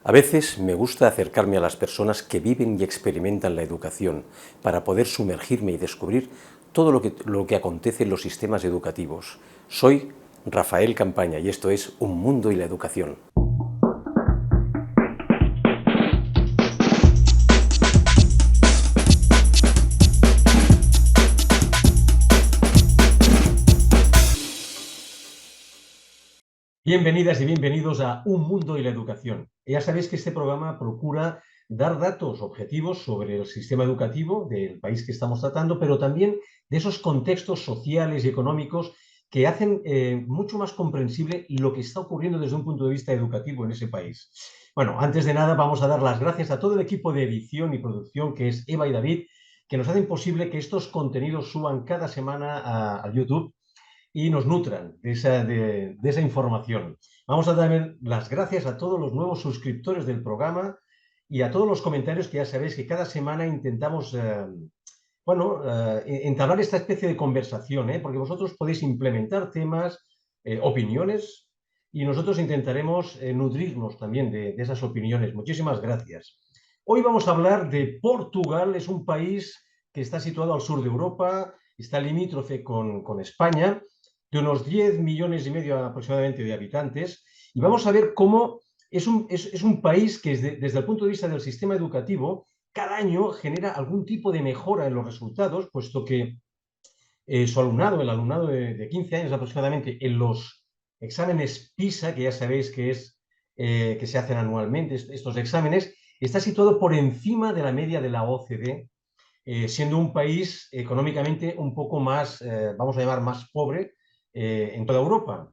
A veces me gusta acercarme a las personas que viven y experimentan la educación para poder sumergirme y descubrir todo lo que acontece en los sistemas educativos. Soy Rafael Campaña y esto es Un Mundo y la Educación. Bienvenidas y bienvenidos a Un Mundo y la Educación. Ya sabéis que este programa procura dar datos objetivos sobre el sistema educativo del país que estamos tratando, pero también de esos contextos sociales y económicos que hacen mucho más comprensible lo que está ocurriendo desde un punto de vista educativo en ese país. Bueno, antes de nada vamos a dar las gracias a todo el equipo de edición y producción, que es Eva y David, que nos hacen posible que estos contenidos suban cada semana a YouTube y nos nutran de esa información. Vamos a dar las gracias a todos los nuevos suscriptores del programa y a todos los comentarios que ya sabéis que cada semana intentamos entablar esta especie de conversación, porque vosotros podéis implementar temas, opiniones, y nosotros intentaremos nutrirnos también de esas opiniones. Muchísimas gracias. Hoy vamos a hablar de Portugal. Es un país que está situado al sur de Europa, está limítrofe con España, de unos 10 millones y medio aproximadamente de habitantes, y vamos a ver cómo es un país que desde el punto de vista del sistema educativo cada año genera algún tipo de mejora en los resultados, puesto que su alumnado, el alumnado de 15 años aproximadamente, en los exámenes PISA, que ya sabéis que se hacen anualmente estos exámenes, está situado por encima de la media de la OCDE, siendo un país económicamente un poco más, vamos a llamar, más pobre en toda Europa.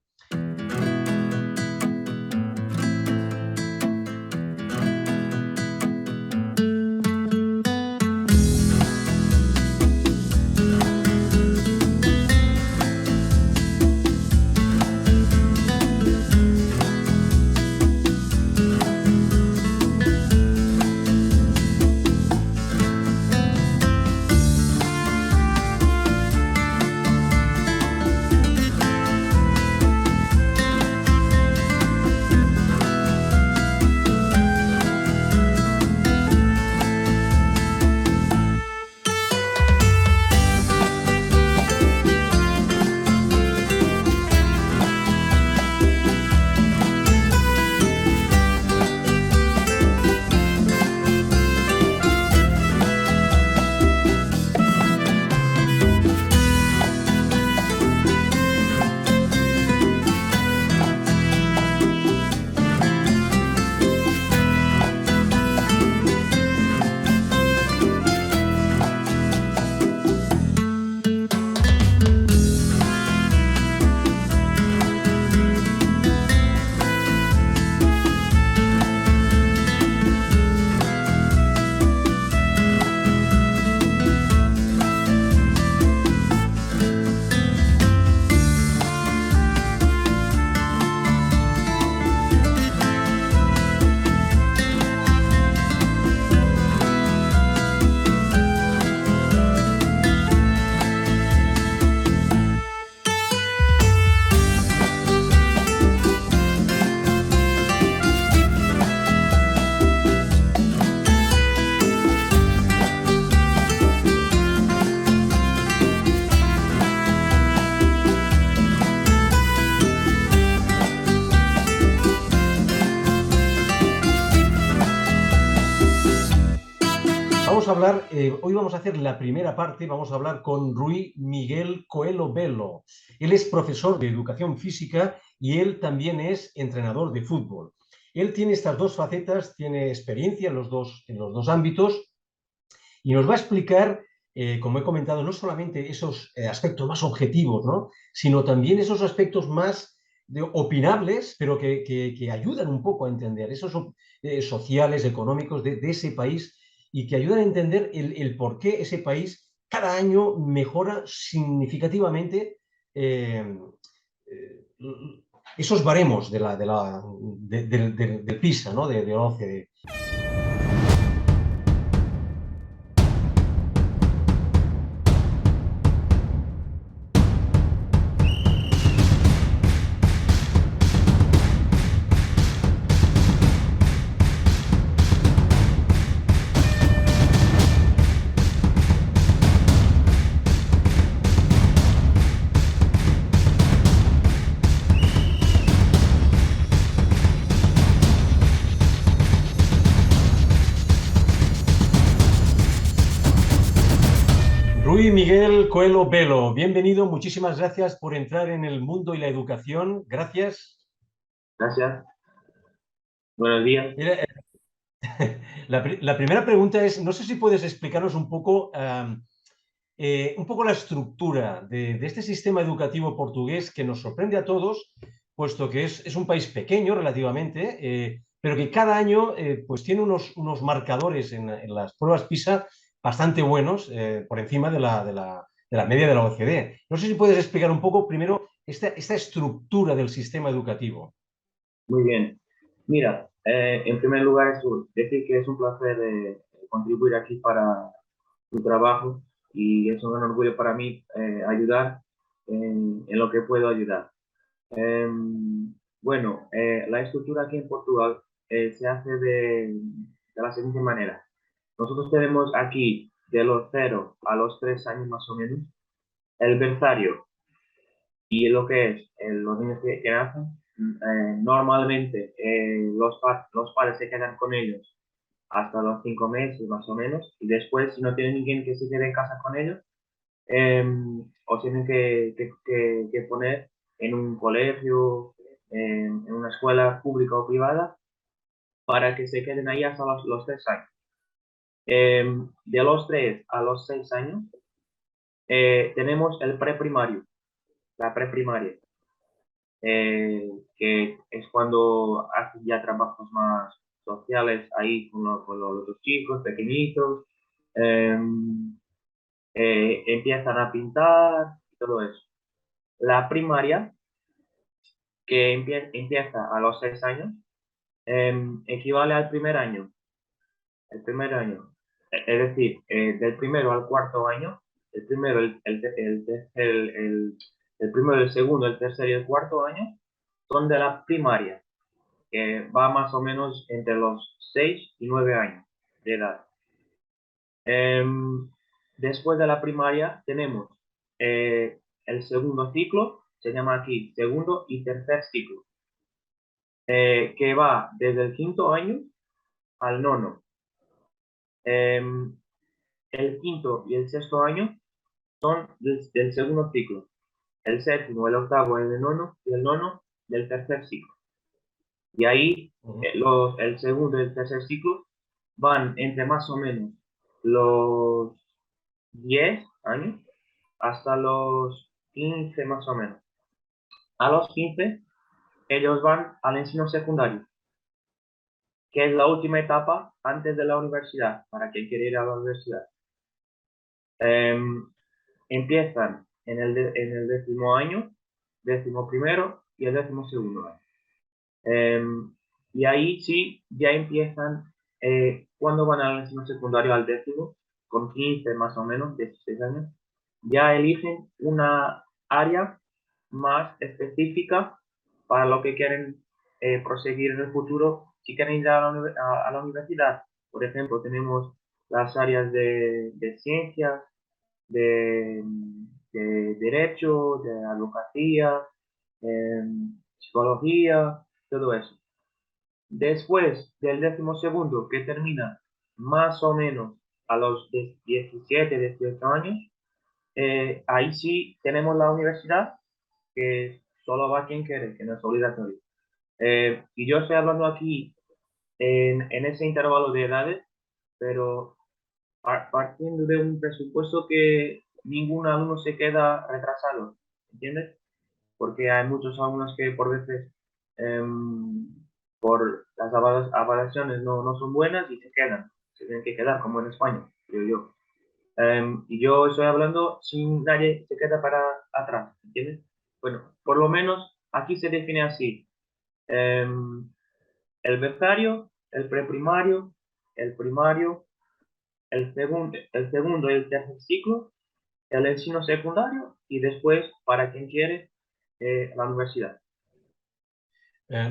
Hoy vamos a hacer la primera parte, vamos a hablar con Rui Miguel Coelho Belo. Él es profesor de educación física y él también es entrenador de fútbol. Él tiene estas dos facetas, tiene experiencia en los dos ámbitos y nos va a explicar, como he comentado, no solamente esos aspectos más objetivos, ¿no?, sino también esos aspectos más opinables, pero que ayudan un poco a entender esos sociales, económicos de ese país, y que ayudan a entender el por qué ese país cada año mejora significativamente esos baremos del PISA, ¿no?, de la OCDE. Rui Miguel Coelho Velo, bienvenido, muchísimas gracias por entrar en el mundo y la educación. Gracias. Gracias. Buenos días. Mira, la primera pregunta es, no sé si puedes explicarnos un poco la estructura de este sistema educativo portugués que nos sorprende a todos, puesto que es un país pequeño relativamente, pero que cada año pues tiene unos marcadores en las pruebas PISA bastante buenos, por encima de la media de la OCDE. No sé si puedes explicar un poco primero esta estructura del sistema educativo. Muy bien. Mira, en primer lugar, decir que es un placer contribuir aquí para tu trabajo y es un gran orgullo para mí ayudar en lo que puedo ayudar. Bueno, la estructura aquí en Portugal se hace de la siguiente manera. Nosotros tenemos aquí de los 0 a los 3 años más o menos el berzario. Y lo que es los niños que nacen, normalmente los padres se quedan con ellos hasta los 5 meses más o menos, y después, si no tienen ninguém que se quede en casa con ellos, os tienen que poner en un colegio, en una escuela pública o privada, para que se queden ahí hasta los 3 años. De los 3 a los 6 años, tenemos el preprimario, la preprimaria. Que es cuando haces ya trabajos más sociales ahí con los chicos pequeñitos, eh, empiezan a pintar y todo eso. La primaria, que empieza a los 6 años, equivale al primer año. El primer año, es decir, del primero al cuarto año, el primero, el primero, el segundo, el tercero y el cuarto año son de la primaria, que va más o menos entre los 6 y 9 años de edad. Después de la primaria tenemos el segundo ciclo, se llama aquí segundo y tercer ciclo, que va desde el quinto año al nono. El quinto y el sexto año son del segundo ciclo, el séptimo, el octavo, el nono y el nono del tercer ciclo. Y ahí el segundo y el tercer ciclo van entre más o menos los 10 años hasta los 15 más o menos. A los 15 ellos van al ensino secundario, que es la última etapa antes de la universidad, para quien quiere ir a la universidad. Empiezan en el décimo año, décimo primero y el décimo segundo año. Y ahí sí, ya empiezan, cuando van al ensino secundario al décimo, con 15 más o menos, 16 años, ya eligen una área más específica para lo que quieren proseguir en el futuro. Si quieren ir a la universidad, por ejemplo, tenemos las áreas de ciencias, de, de derecho, de abogacía, psicología, todo eso. Después del décimo segundo, que termina más o menos a los 17, 18 años, ahí sí tenemos la universidad, que solo va quien quiere, que no es obligatorio. Y yo estoy hablando aquí en ese intervalo de edades, pero partiendo de un presupuesto que ningún alumno se queda retrasado, ¿entiendes? Porque hay muchos alumnos que por veces, por las evaluaciones no son buenas y se quedan, se tienen que quedar, como en España, creo yo. Y yo estoy hablando sin nadie se queda para atrás, ¿entiendes? Bueno, por lo menos aquí se define así. El berzario, el preprimario, el primario, el segundo y el tercer ciclo, el ensino secundario y después, para quien quiere, la universidad.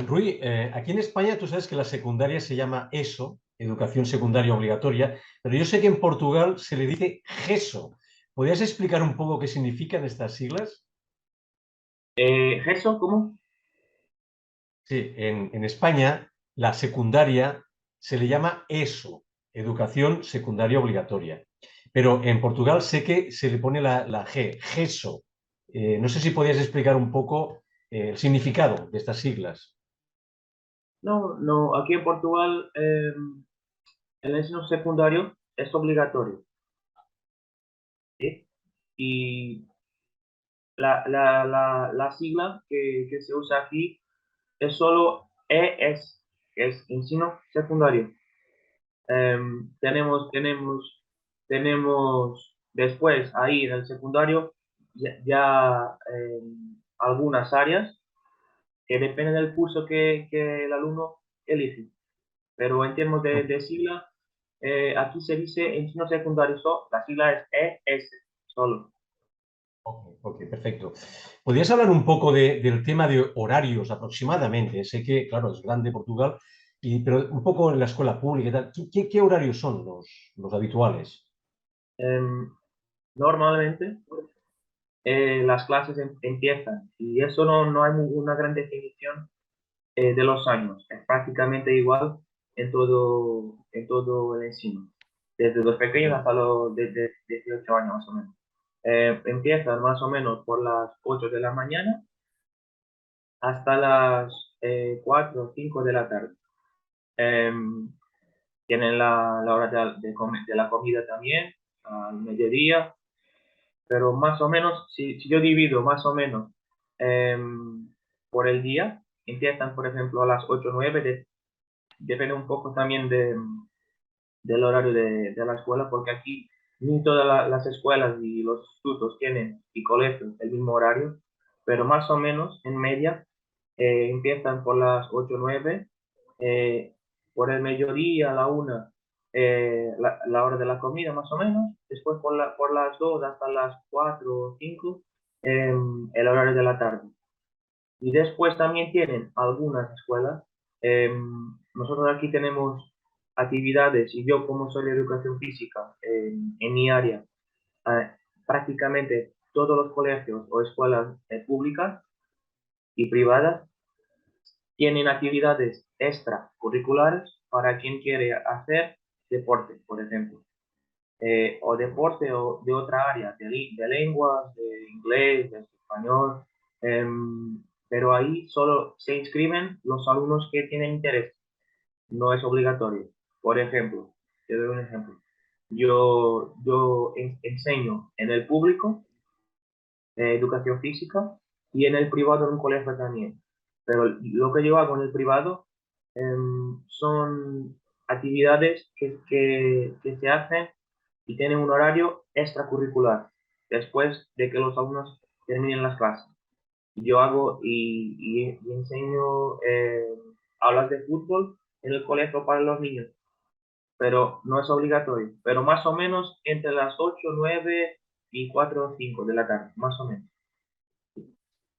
Rui, aquí en España tú sabes que la secundaria se llama ESO, Educación Secundaria Obligatoria, pero yo sé que en Portugal se le dice GESO. ¿Podrías explicar un poco qué significan estas siglas? ¿Gerson, cómo? Sí, en España la secundaria se le llama ESO, Educación Secundaria Obligatoria. pero en Portugal sé que se le pone la G, GESO. No sé si podías explicar un poco el significado de estas siglas. No, no, aquí en Portugal el enseño secundario es obligatorio, ¿sí? Y la sigla que se usa aquí es solo ES, que es ensino secundario. Tenemos después ahí en el secundario algunas áreas que dependen del curso que el alumno elige. Pero en términos de sigla, aquí se dice ensino secundario, la sigla es ES, solo. Ok, ok, perfecto. ¿Podrías hablar un poco del tema de horarios aproximadamente? Sé que, claro, es grande Portugal, pero un poco en la escuela pública y tal. ¿Qué horarios son los habituales? Em, Normalmente las clases empiezan y eso no hay una gran definición de los años. Es prácticamente igual en todo el ensino, desde los pequeños Ujú. hasta los de 18 años más o menos. Empiezan más o menos por las 8 de la mañana hasta las 4 o 5 de la tarde. Em, Tienen la hora de la comida también, al mediodía, pero más o menos, si yo divido más o menos por el día, empiezan, por ejemplo, a las 8 o 9, depende un poco también del horario de la escuela, porque aquí ni todas las escuelas y los institutos tienen y colegios el mismo horario, pero más o menos en media empiezan por las 8 o 9, eh, por el mediodía a la 1, la hora de la comida más o menos, después por las 2 hasta las 4 o 5, el horario de la tarde. Y después también tienen algunas escuelas. Nosotros aquí tenemos actividades y yo como soy de educación física en mi área, eh, prácticamente todos los colegios o escuelas públicas y privadas tienen actividades extracurriculares para quien quiere hacer deporte, por ejemplo, o deporte o de otra área, de lenguas, de inglés, de español, pero ahí solo se inscriben los alumnos que tienen interés, no es obligatorio. Por ejemplo, te doy un ejemplo. Yo enseño en el público educación física y en el privado en un colegio también. Pero lo que yo hago en el privado son actividades que se hacen y tienen un horario extracurricular después de que los alumnos terminen las clases. Yo hago y enseño aulas de fútbol en el colegio para los niños, pero no es obligatorio, pero más o menos entre las 8 9 y 4 o 5 de la tarde, más o menos.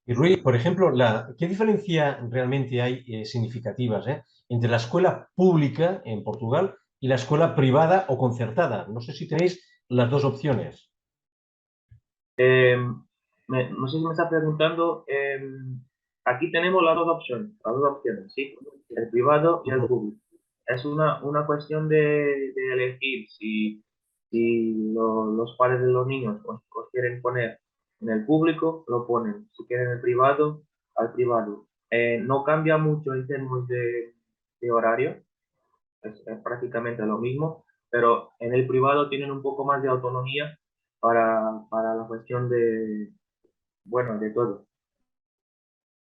Y Rui, por ejemplo, ¿qué diferencia realmente hay significativas entre la escuela pública en Portugal y la escuela privada o concertada? No sé si tenéis las dos opciones. Eh, no sé si me está preguntando, aquí tenemos las dos opciones, ¿sí? El privado y el Ujú. público. Es una cuestión de elegir si los padres de los niños os quieren poner en el público, lo ponen. Si quieren el privado, al privado. No cambia mucho en términos de horario, es prácticamente lo mismo, pero en el privado tienen un poco más de autonomía para la cuestión bueno, de todo.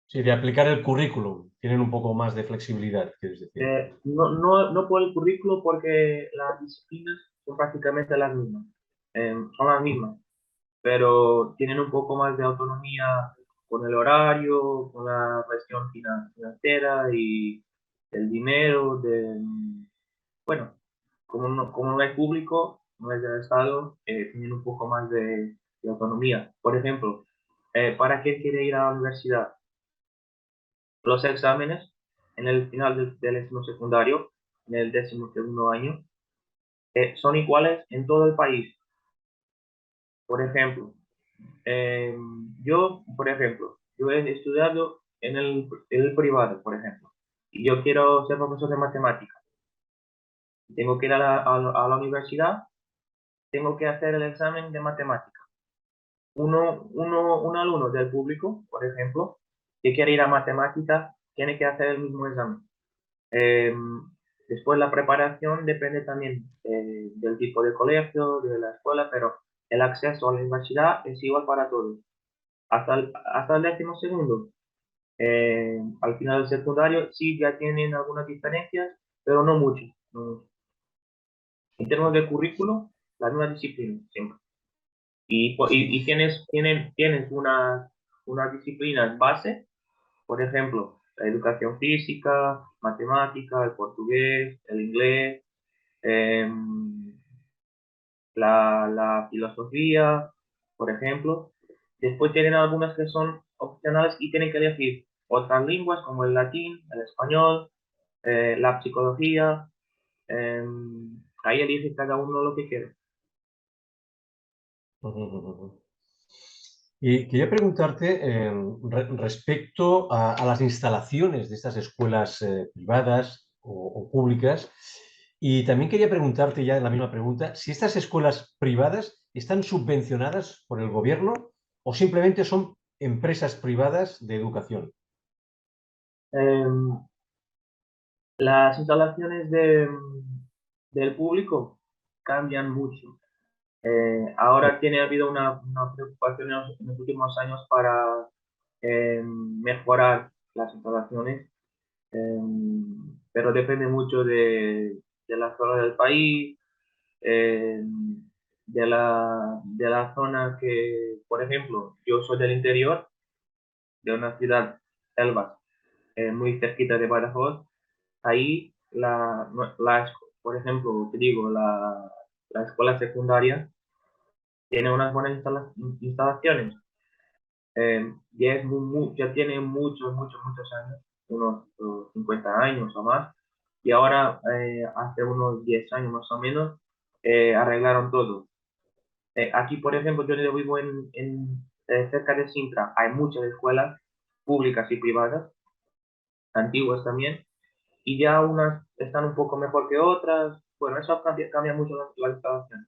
Sí, de aplicar el currículum. Tienen un poco más de flexibilidad, quieres decir. No por el currículo, porque las disciplinas son prácticamente las mismas, son las mismas, pero tienen un poco más de autonomía con el horario, con la cuestión financiera y el dinero, bueno, como no es público, no es del Estado, tienen un poco más de autonomía. Por ejemplo, ¿para qué quiere ir a la universidad? Los exámenes en el final del décimo secundario, en el 12º año, son iguales en todo el país. Por ejemplo, eh, yo he estudiado en el privado, por ejemplo, y yo quiero ser profesor de matemáticas. Tengo que ir a la universidad tengo que hacer el examen de matemática. Un alumno del público, por ejemplo, que quiere ir a matemática, tiene que hacer el mismo examen. Eh, Después la preparación depende también del tipo de colegio, de la escuela, pero el acceso a la universidad es igual para todos. Hasta el 12.º. Al final del secundario sí ya tienen algunas diferencias, pero no mucho. No mucho. En términos de currículo, la misma disciplina siempre. Sí. Y tienes unas disciplinas base, por ejemplo, la educación física, matemática, el portugués, el inglés, em, la filosofía, por ejemplo. Después tienen algunas que son opcionales y tienen que elegir otras lenguas como el latín, el español, la psicología. Ahí elige cada uno lo que quiere. Ujú, ujú, ujú. Y quería preguntarte respecto a las instalaciones de estas escuelas privadas o públicas. Y también quería preguntarte ya en la misma pregunta, si estas escuelas privadas están subvencionadas por el gobierno o simplemente son empresas privadas de educación. Em, las instalaciones del público cambian mucho. Ahora ha habido una preocupación en los últimos años para mejorar las instalaciones, pero depende mucho de la zona del país, eh, de la zona que, por ejemplo, yo soy del interior, de una ciudad, Elvas, muy cerquita de Badajoz. Ahí, por ejemplo, te digo, la escuela secundaria tiene unas buenas instalaciones. Ya tiene muchos años, unos 50 años o más, y ahora, hace unos 10 años más o menos, arreglaron todo. Aquí, por ejemplo, yo vivo cerca de Sintra, hay muchas escuelas públicas y privadas, antiguas también, y ya unas están un poco mejor que otras. Bueno, eso cambia mucho la instalación.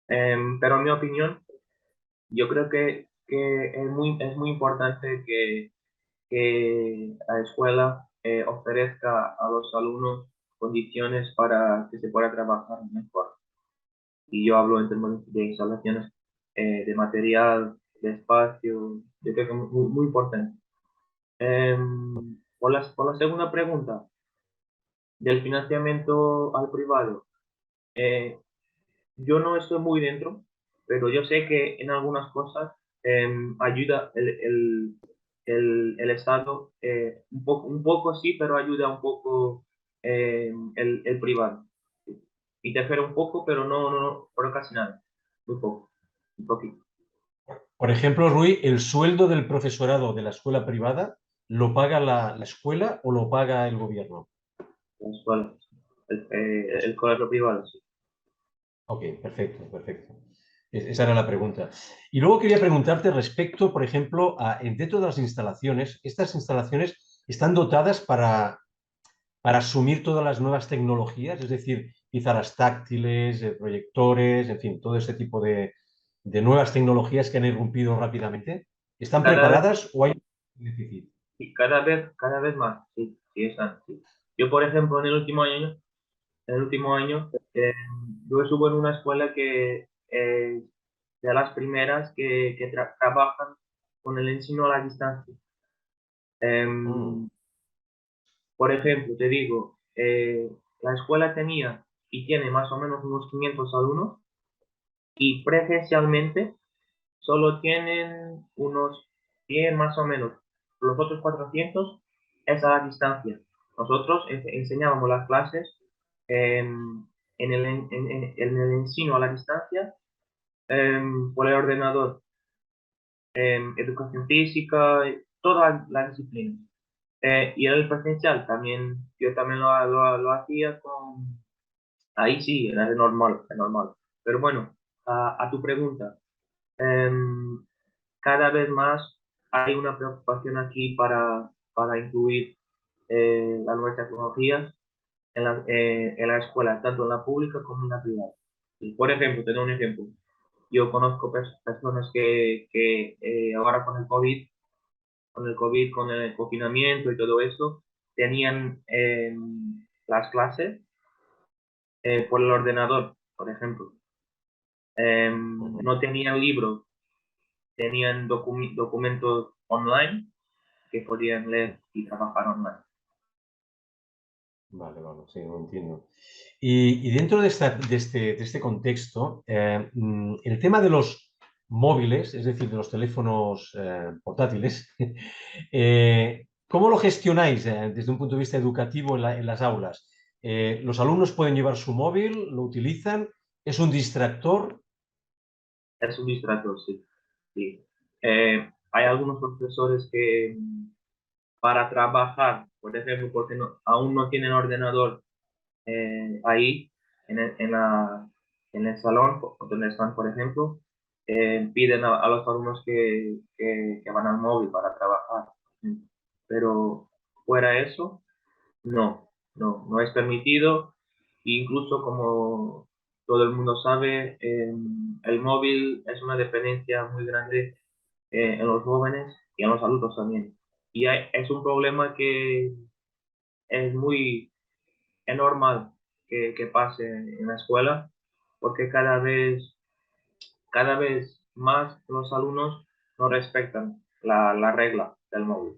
Pero en mi opinión, yo creo que es muy importante que la escuela ofrezca a los alumnos condiciones para que se pueda trabajar mejor. Y yo hablo en términos de instalaciones, de material, de espacio, yo creo que es muy importante. Por la segunda pregunta, del financiamiento al privado, eh, yo no estoy muy dentro, pero yo sé que en algunas cosas ayuda el Estado, un poco sí, pero ayuda un poco el privado. Interfiere un poco, pero no, pero casi nada. Muy poco, un poquito. Por ejemplo, Rui, ¿el sueldo del profesorado de la escuela privada lo paga la escuela o lo paga el gobierno? La escuela, el colegio privado, sí. Ok, perfecto, perfecto. Esa era la pregunta. Y luego quería preguntarte respecto, por ejemplo, dentro de las instalaciones, ¿estas instalaciones están dotadas para asumir todas las nuevas tecnologías? Es decir, pizarras táctiles, proyectores, en fin, todo ese tipo de nuevas tecnologías que han irrumpido rápidamente. ¿Están Cada vez, preparadas o hay déficit? sí, cada vez más, sí, sí, están, sí. Yo, por ejemplo, en el último año, yo estuve en una escuela que de las primeras que trabajan con el ensino a la distancia. Mm, Em, por ejemplo, te digo, la escuela tenía y tiene más o menos unos 500 alumnos y presencialmente solo tienen unos 100 más o menos. Los otros 400 es a la distancia. Nosotros enseñábamos las clases en el ensino a la distancia, por el ordenador, educación física, todas las disciplinas. Y el presencial también, yo también lo hacía con, ahí sí, era normal, es normal. Pero bueno, a tu pregunta, em, cada vez más hay una preocupación aquí para incluir las nuevas tecnologías en la escuela, tanto en la pública como en la privada. Y, por ejemplo, te doy un ejemplo. Yo conozco personas que ahora con el confinamiento y todo eso, tenían las clases por el ordenador, por ejemplo. Ujú. No tenían libros, tenían documentos online que podían leer y trabajar online. Vale, vale, sí, lo entiendo. Y dentro de este contexto, el tema de los móviles, es decir, de los teléfonos portátiles, ¿cómo lo gestionáis desde un punto de vista educativo en las aulas? ¿Los alumnos pueden llevar su móvil? ¿Lo utilizan? ¿Es un distractor? Es un distractor, sí. Sí. Hay algunos profesores que para trabajar, por ejemplo, porque aún no tienen ordenador ahí en el salón donde están, por ejemplo, piden a los alumnos que van al móvil para trabajar. Pero fuera de eso, no es permitido. Incluso como todo el mundo sabe, el móvil es una dependencia muy grande en los jóvenes y en los adultos también. Y es un problema que es muy es normal que pase en la escuela porque cada vez más los alumnos no respetan la regla del móvil.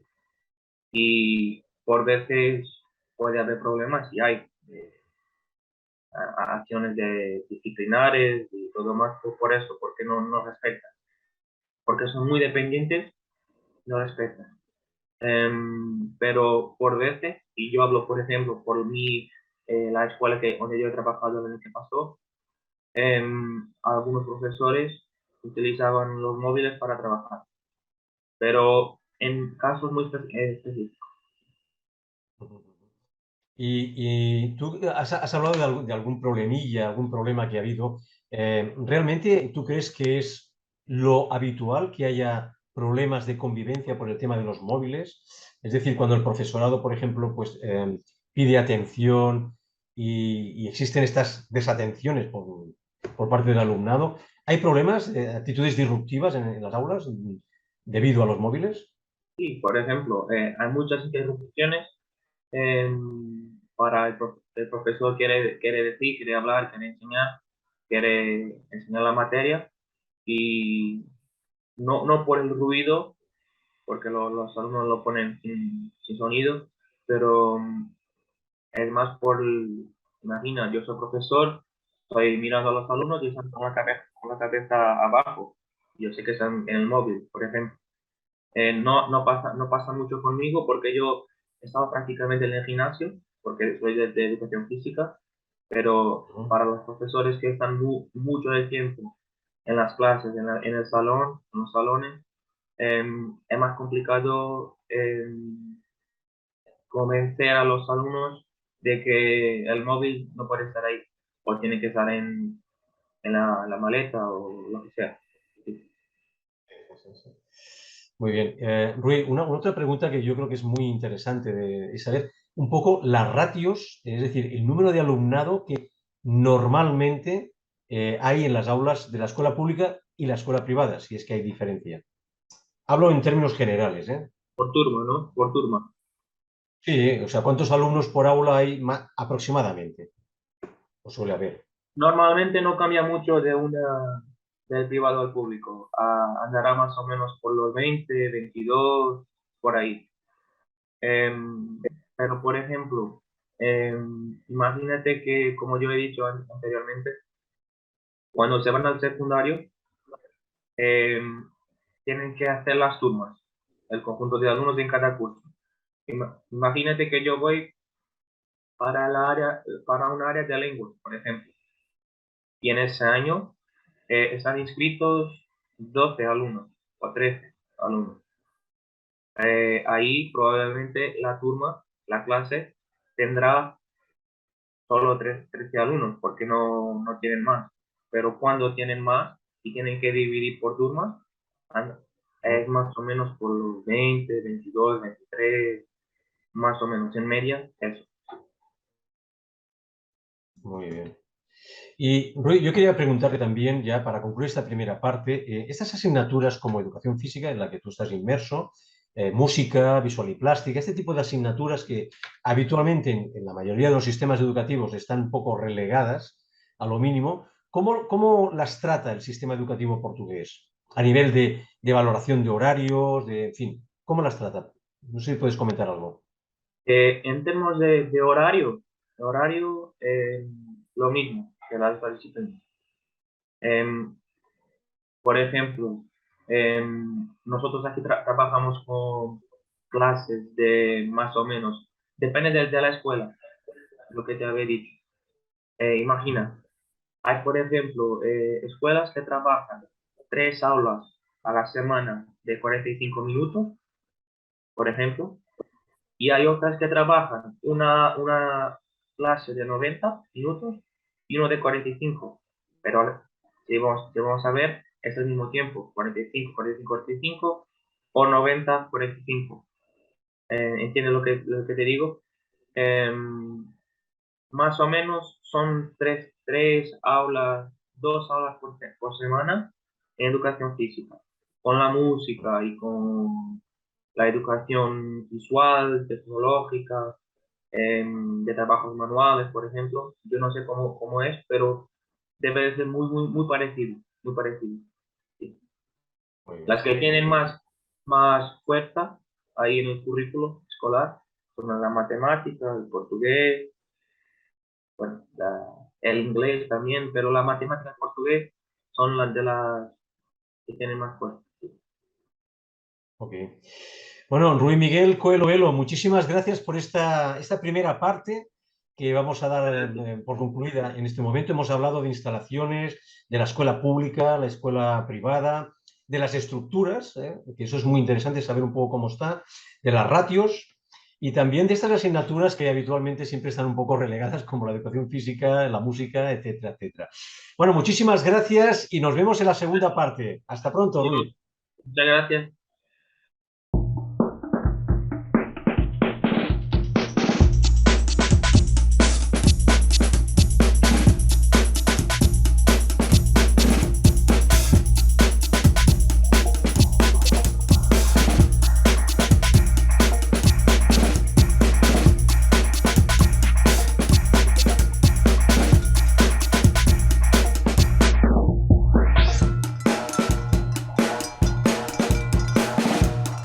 Y por veces puede haber problemas y hay acciones disciplinares y todo más por eso, porque no respetan. Porque son muy dependientes, no respetan. Pero por veces, y yo hablo, por ejemplo, por la escuela donde yo he trabajado el año que pasó, algunos profesores utilizaban los móviles para trabajar, pero en casos muy específicos. Y tú has hablado de algún problemilla, algún problema que ha habido. ¿Realmente tú crees que es lo habitual que haya problemas de convivencia por el tema de los móviles? Es decir, cuando el profesorado, por ejemplo, pues, pide atención y existen estas desatenciones por parte del alumnado, ¿hay problemas, actitudes disruptivas en las aulas debido a los móviles? Y, por ejemplo, hay muchas interrupciones para el profesor quiere decir, quiere hablar, quiere enseñar la materia y no por el ruido, porque los alumnos lo ponen sin sonido, pero es más imagina, yo soy profesor, estoy mirando a los alumnos y están con la cabeza abajo. Yo sé que están en el móvil, por ejemplo. No pasa mucho conmigo porque yo estaba prácticamente en el gimnasio, porque soy de educación física, pero Ujú. para los profesores que están mucho del tiempo en las clases, en el salón, en los salones, es más complicado convencer a los alumnos de que el móvil no puede estar ahí o tiene que estar en la maleta o lo que sea. Sí. Muy bien. Rui, una otra pregunta que yo creo que es muy interesante es saber un poco las ratios, es decir, el número de alumnado que normalmente hay en las aulas de la escuela pública y la escuela privada, si es que hay diferencia. Hablo en términos generales, ¿eh? Por turno, ¿no? Por turno. Sí, o sea, ¿cuántos alumnos por aula hay aproximadamente? ¿O suele haber? Normalmente no cambia mucho del privado al público. Andará más o menos por los 20, 22, por ahí. Pero, por ejemplo, imagínate que, como yo he dicho anteriormente, cuando se van al secundario, em, tienen que hacer las turmas, el conjunto de alumnos en cada curso. Imagínate que yo voy para un área de lenguas, por ejemplo, y en ese año están inscritos 12 alumnos o 13 alumnos. Ahí probablemente la clase, tendrá solo 13 alumnos porque no tienen más. Pero cuando tienen más y tienen que dividir por turmas, an- es más o menos por los 20, 22, 23, más o menos en media, eso. Muy bien. Y Rui, yo quería preguntarte también, ya para concluir esta primera parte, estas asignaturas como educación física, en la que tú estás inmerso, música, visual y plástica, este tipo de asignaturas que habitualmente en la mayoría de los sistemas educativos están un poco relegadas a lo mínimo, ¿cómo las trata el sistema educativo portugués? A nivel de valoración de horarios, en fin, ¿cómo las trata? No sé si puedes comentar algo. En términos de horario lo mismo que las otras disciplinas. Em, por ejemplo, nosotros aquí trabajamos con clases de más o menos, depende de la escuela, lo que te había dicho. Imagina, hay por ejemplo escuelas que trabajan 3 aulas a la semana de 45 minutos, por ejemplo, y hay otras que trabajan una clase de 90 minutos y uno de 45. Pero si vamos a ver, es el mismo tiempo, 45, 45, 45 o 90, 45. ¿Entiendes lo que te digo? Más o menos son tres aulas, 2 aulas por semana en educación física, con la música y con la educación visual, tecnológica, de trabajos manuales, por ejemplo. Yo no sé cómo es, pero debe de ser muy, muy, muy parecido, muy parecido. Sí. Muy bien. Las que tienen más fuerza ahí en el currículo escolar son la matemática, el portugués, bueno, el inglés también, pero la matemática y el portugués son las que tienen más fuerza. Sí. Ok. Bueno, Rui Miguel Coelho Velo, muchísimas gracias por esta primera parte que vamos a dar por concluida en este momento. Hemos hablado de instalaciones, de la escuela pública, la escuela privada, de las estructuras, que eso es muy interesante saber un poco cómo está, de las ratios y también de estas asignaturas que habitualmente siempre están un poco relegadas, como la educación física, la música, etcétera, etcétera. Bueno, muchísimas gracias y nos vemos en la segunda parte. Hasta pronto, Rui. Muchas gracias.